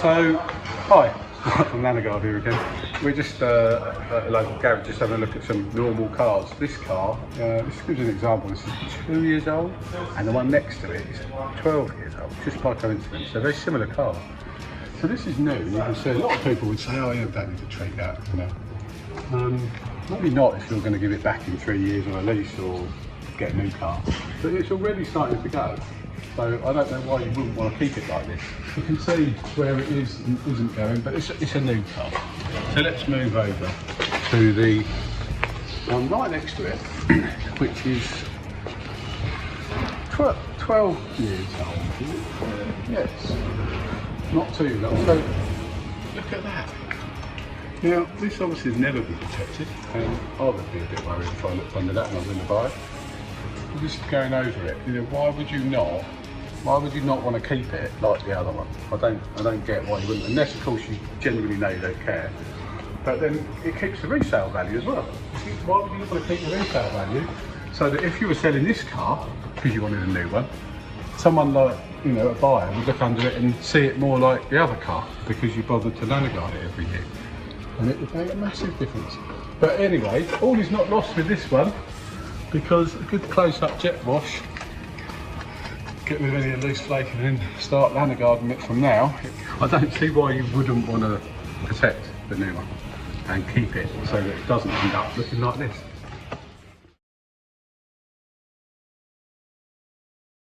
So, hi, I'm Lanoguard here again. We're just at a local garage, just having a look at some normal cars. This car, this gives an example, this is 2 years old, and the one next to it is 12 years old, just by coincidence. So very similar cars. So this is new, and you can see a lot of people would say, oh yeah, don't need to treat that, you know. Maybe not if you're going to give it back in 3 years on a lease or get a new car, but it's already starting to go. So I don't know why you wouldn't want to keep it like this. You can see where it is and isn't going, but it's a new car. So let's move over to the one right next to it, which is 12 years old. Yes, not too long. So look at that. Now this obviously has never been protected, and I would be a bit worried if I looked under that and I was going to buy it. Just going over it, you know, why would you not want to keep it like the other one? I don't get why you wouldn't, unless of course you genuinely know you don't care. But then it keeps the resale value as well. Why would you not want to keep the resale value? So that if you were selling this car because you wanted a new one, someone like, you know, a buyer would look under it and see it more like the other car because you bothered to Lanoguard it every year, and it would make a massive difference. But anyway, all is not lost with this one, because a good close-up jet wash, get rid of any loose flake and then start Lanoguarding it from now. I don't see why you wouldn't want to protect the new one and keep it so that it doesn't end up looking like this.